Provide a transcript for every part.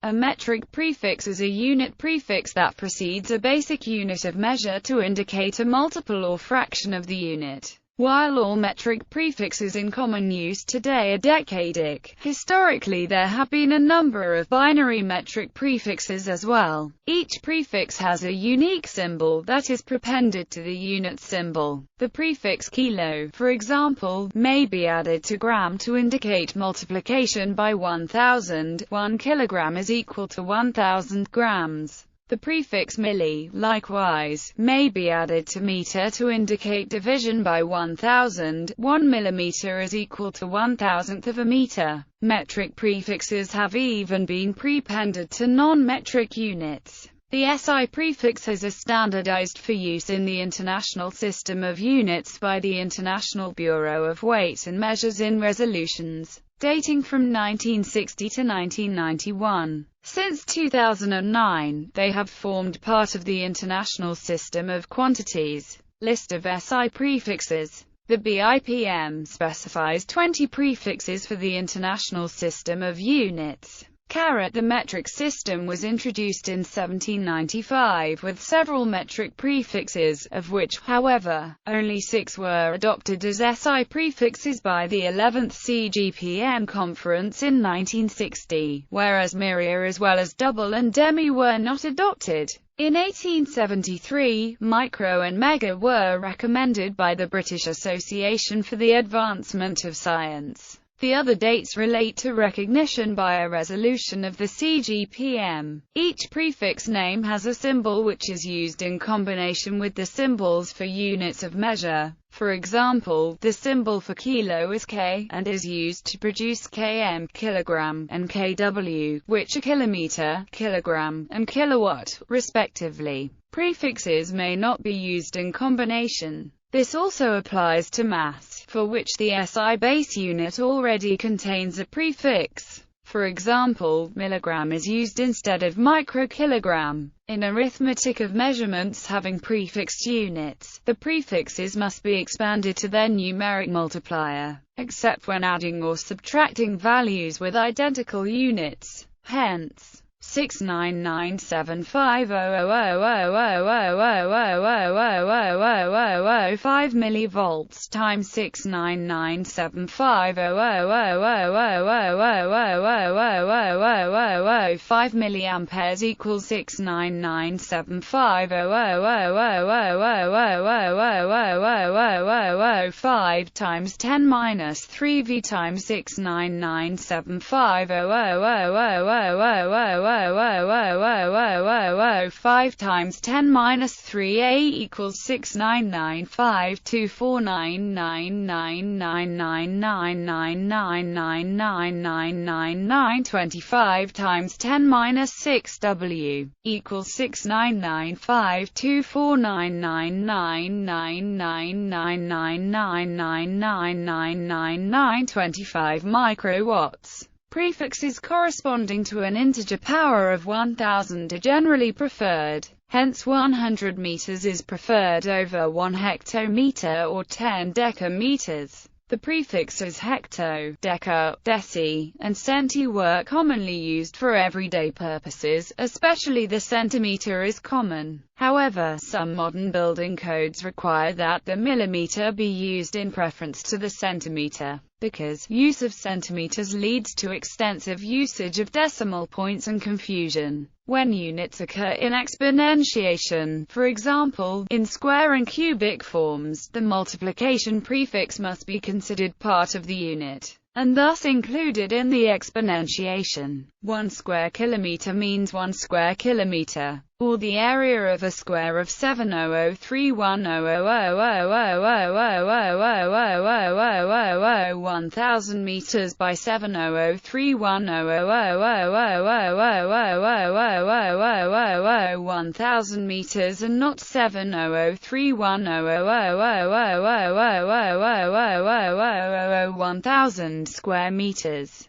A metric prefix is a unit prefix that precedes a basic unit of measure to indicate a multiple or fraction of the unit. While all metric prefixes in common use today are decadic, historically there have been a number of binary metric prefixes as well. Each prefix has a unique symbol that is prepended to the unit symbol. The prefix kilo, for example, may be added to gram to indicate multiplication by 1000. 1 kilogram is equal to 1000 grams. The prefix milli, likewise, may be added to meter to indicate division by 1000. 1 millimeter is equal to 1,000th of a meter. Metric prefixes have even been prepended to non-metric units. The Si prefixes are standardized for use in the International System of Units by the International Bureau of Weights and Measures in resolutions dating from 1960 to 1991. Since 2009, they have formed part of the International System of Quantities. List of Si prefixes. The BIPM specifies 20 prefixes for the International System of Units. The metric system was introduced in 1795 with several metric prefixes, of which, however, only 6 were adopted as Si prefixes by the 11th CGPM conference in 1960, whereas myria as well as double and demi were not adopted. In 1873, micro and mega were recommended by the British Association for the Advancement of Science. The other dates relate to recognition by a resolution of the CGPM. Each prefix name has a symbol which is used in combination with the symbols for units of measure. For example, the symbol for kilo is K, and is used to produce km, kilogram, and kW, which are kilometer, kilogram, and kilowatt, respectively. Prefixes may not be used in combination. This also applies to mass, for which the SI base unit already contains a prefix. For example, milligram is used instead of microkilogram. In arithmetic of measurements having prefixed units, the prefixes must be expanded to their numeric multiplier, except when adding or subtracting values with identical units. Hence, 69975 millivolts times 69975 5 milliamperes equals 69975 5 times 10 minus 3 V times 69975 5 times 10 minus 3a equals 6995249999999999999. 25 times 10 minus 6w equals 69952499999999999. 25 microwatts. Prefixes corresponding to an integer power of 1000 are generally preferred. Hence 100 meters is preferred over 1 hectometer or 10 decameters. The prefixes hecto, deca, deci, and centi were commonly used for everyday purposes, especially the centimeter is common. However, some modern building codes require that the millimeter be used in preference to the centimeter, because use of centimeters leads to extensive usage of decimal points and confusion. When units occur in exponentiation, for example, in square and cubic forms, the multiplication prefix must be considered part of the unit, and thus included in the exponentiation. 1 square kilometer means 1 square kilometer, or the area of a square of 700,310,000 meters by 700,310,000 1000 meters and not 700,310,000 1000 square meters.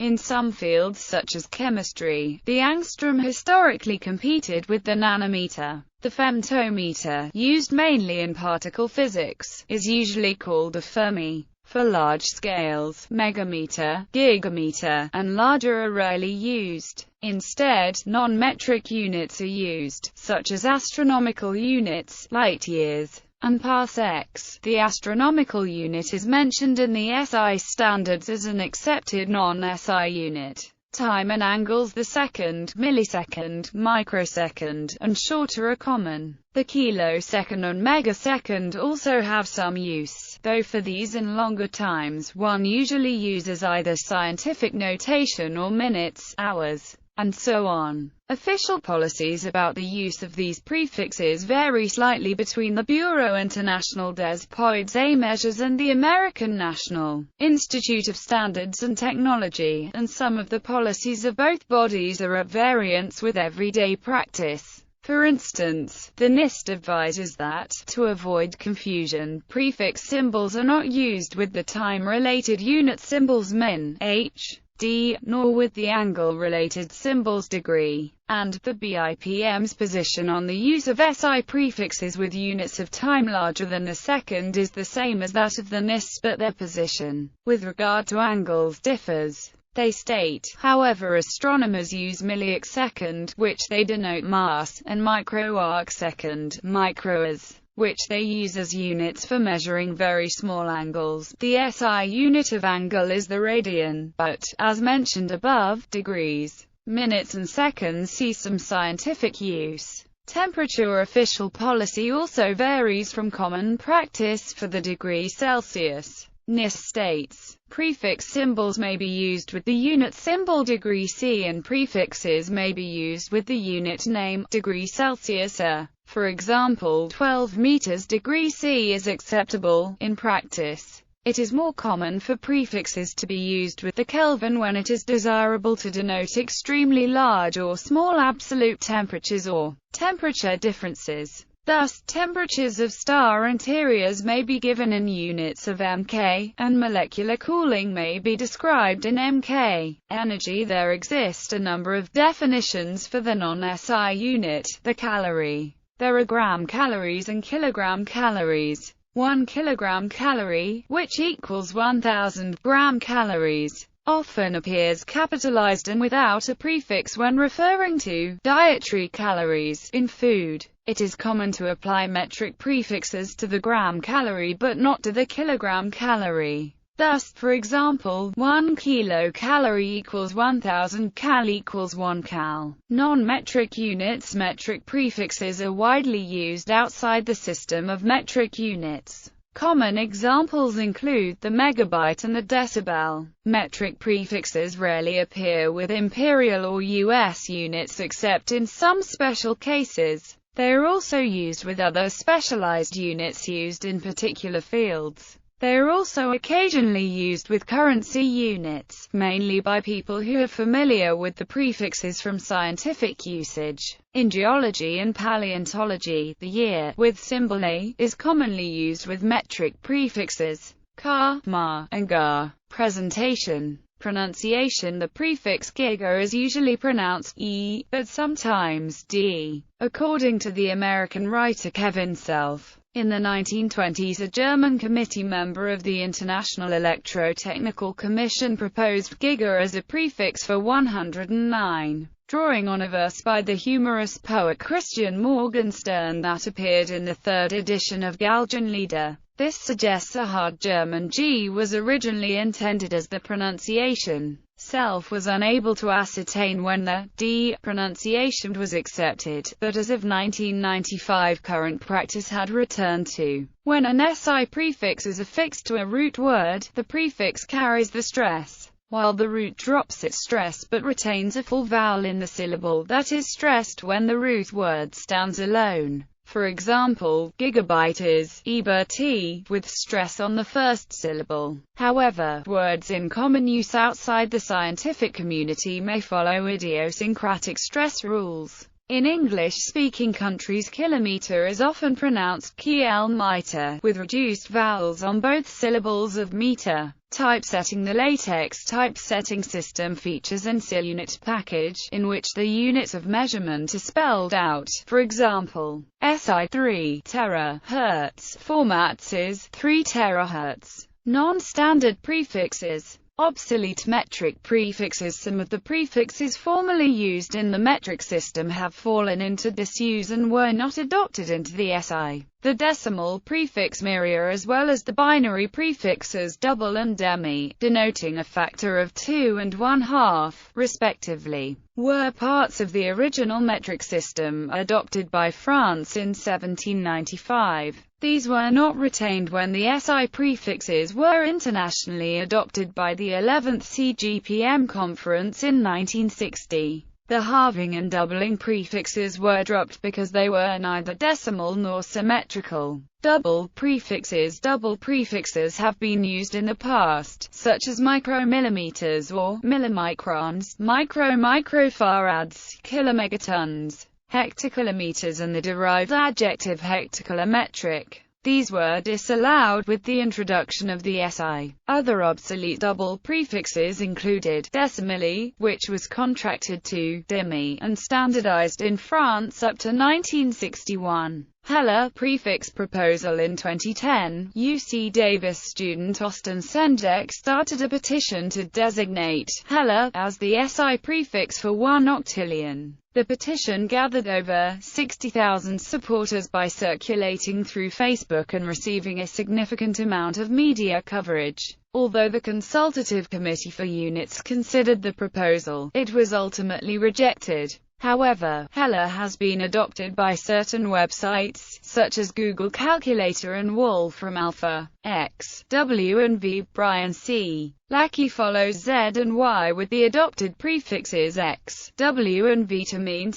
In some fields such as chemistry, the angstrom historically competed with the nanometer. The femtometer, used mainly in particle physics, is usually called a Fermi. For large scales, megameter, gigameter, and larger are rarely used. Instead, non-metric units are used, such as astronomical units, light years, and parsecs. The astronomical unit is mentioned in the SI standards as an accepted non-SI unit. Time and angles, the second, millisecond, microsecond, and shorter are common. The kilosecond and megasecond also have some use, though for these and longer times one usually uses either scientific notation or minutes, hours, and so on. Official policies about the use of these prefixes vary slightly between the Bureau International des Poids Measures and the American National Institute of Standards and Technology, and some of the policies of both bodies are at variance with everyday practice. For instance, the NIST advises that, to avoid confusion, prefix symbols are not used with the time-related unit symbols min, h, d, nor with the angle-related symbols degree, and the BIPM's position on the use of SI prefixes with units of time larger than a second is the same as that of the NIST, but their position with regard to angles differs. They state, however, astronomers use milliarcsecond, which they denote mass, and microarcsecond, microas, which they use as units for measuring very small angles. The SI unit of angle is the radian, but, as mentioned above, degrees, minutes and seconds see some scientific use. Temperature official policy also varies from common practice. For the degree Celsius, NIST states, prefix symbols may be used with the unit symbol degree C and prefixes may be used with the unit name, degree Celsius. For example, 12 meters degree C is acceptable. In practice, it is more common for prefixes to be used with the Kelvin when it is desirable to denote extremely large or small absolute temperatures or temperature differences. Thus, temperatures of star interiors may be given in units of Mk, and molecular cooling may be described in Mk. Energy. There exist a number of definitions for the non-SI unit, the calorie. There are gram calories and kilogram calories. 1 kilogram calorie, which equals 1000 gram calories, often appears capitalized and without a prefix when referring to dietary calories in food. It is common to apply metric prefixes to the gram calorie but not to the kilogram calorie. Thus, for example, 1 kilocalorie equals 1000 cal equals 1 cal. Non-metric units. Metric prefixes are widely used outside the system of metric units. Common examples include the megabyte and the decibel. Metric prefixes rarely appear with imperial or US units except in some special cases. They are also used with other specialized units used in particular fields. They are also occasionally used with currency units, mainly by people who are familiar with the prefixes from scientific usage. In geology and paleontology, the year, with symbol A, is commonly used with metric prefixes ka, ma, and ga. Presentation. Pronunciation. The prefix giga is usually pronounced e, but sometimes d. According to the American writer Kevin Self, in the 1920s a German committee member of the International Electrotechnical Commission proposed giga as a prefix for 109, drawing on a verse by the humorous poet Christian Morgenstern that appeared in the third edition of Galgenlieder. This suggests a hard German G was originally intended as the pronunciation. Self was unable to ascertain when the D pronunciation was accepted, but as of 1995 current practice had returned to when an SI prefix is affixed to a root word, the prefix carries the stress, while the root drops its stress but retains a full vowel in the syllable that is stressed when the root word stands alone. For example, gigabyte is EBT, with stress on the first syllable. However, words in common use outside the scientific community may follow idiosyncratic stress rules. In English-speaking countries, kilometer is often pronounced kilometer, with reduced vowels on both syllables of meter. Typesetting. The LaTeX typesetting system features an Si unit package, in which the units of measurement are spelled out. For example, SI 3 terahertz formats is 3 terahertz. Non-standard prefixes. Obsolete metric prefixes. Some of the prefixes formerly used in the metric system have fallen into disuse and were not adopted into the SI. The decimal prefix myriad, as well as the binary prefixes double and demi, denoting a factor of 2 and 1/2, respectively, were parts of the original metric system, adopted by France in 1795. These were not retained when the SI prefixes were internationally adopted by the 11th CGPM conference in 1960. The halving and doubling prefixes were dropped because they were neither decimal nor symmetrical. Double prefixes. Double prefixes have been used in the past, such as micromillimeters or millimicrons, microfarads, kilomegatons, hectokilometers, and the derived adjective hectokilometric. These were disallowed with the introduction of the SI. Other obsolete double prefixes included decimally, which was contracted to demi and standardized in France up to 1961. Heller prefix proposal. In 2010, UC Davis student Austin Senjek started a petition to designate Heller as the SI prefix for 1 octillion. The petition gathered over 60,000 supporters by circulating through Facebook and receiving a significant amount of media coverage. Although the Consultative Committee for Units considered the proposal, it was ultimately rejected. However, Heller has been adopted by certain websites, such as Google Calculator and Wolfram Alpha, X, W and V. Brian C. Lackey follows Z and Y with the adopted prefixes X, W and V to mean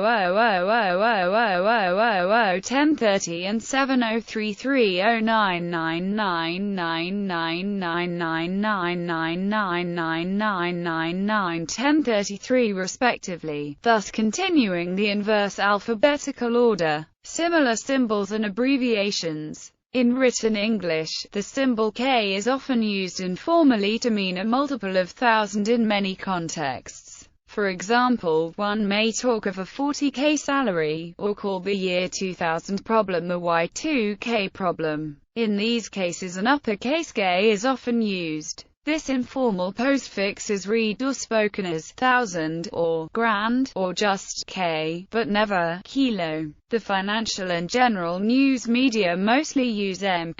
7027100000000000000000000000000000000000000000000000000000000000000000000000000000000000000000000000000000000000000000000000000000000000000000000000000000000000000000000000000000000000000000000000000000000000000000000000000000000000000000000000000000000000000000000000000000000000000000000000000000000000000000000000000000000000000000000000000000000000000000000000000000000000000000000000000000000000000000000000000000000000000000000000000000000000000000000000000000000000000000000000000 1030 and 7033099999999999999999999999999999 1033 respectively, thus continuing the inverse alphabetical order. Similar symbols and abbreviations. In written English, the symbol K is often used informally to mean a multiple of 1,000 in many contexts. For example, one may talk of a 40K salary, or call the year 2000 problem the Y2K problem. In these cases an uppercase K is often used. This informal postfix is read or spoken as 1000, or grand, or just K, but never kilo. The financial and general news media mostly use M,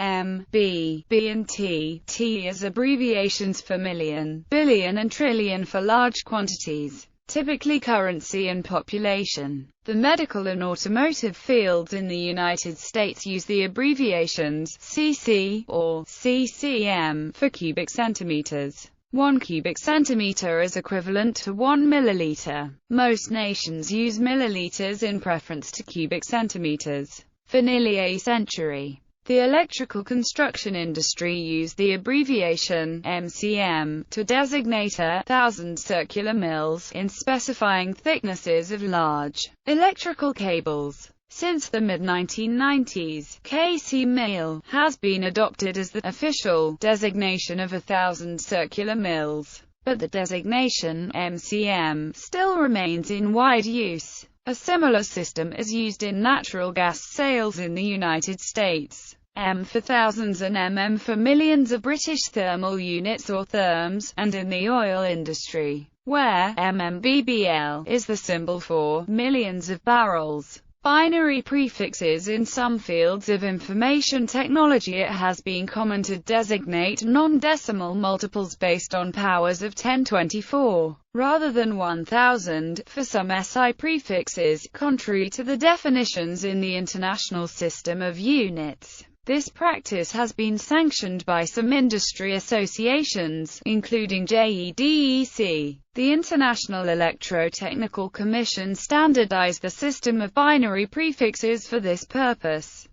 B, and T as abbreviations for million, billion and trillion for large quantities, typically currency and population. The medical and automotive fields in the United States use the abbreviations CC or CCM for cubic centimeters. 1 cubic centimeter is equivalent to 1 milliliter. Most nations use milliliters in preference to cubic centimeters. For nearly a century, the electrical construction industry used the abbreviation MCM to designate 1,000 circular mills in specifying thicknesses of large electrical cables. Since the mid-1990s, KC mil has been adopted as the official designation of 1,000 circular mills, but the designation MCM still remains in wide use. A similar system is used in natural gas sales in the United States. M for thousands and mm for millions of British thermal units or therms, and in the oil industry, where MMBBL is the symbol for millions of barrels. Binary prefixes. In some fields of information technology it has been common to designate non-decimal multiples based on powers of 1024, rather than 1000, for some SI prefixes, contrary to the definitions in the International System of Units. This practice has been sanctioned by some industry associations, including JEDEC. The International Electrotechnical Commission standardized the system of binary prefixes for this purpose.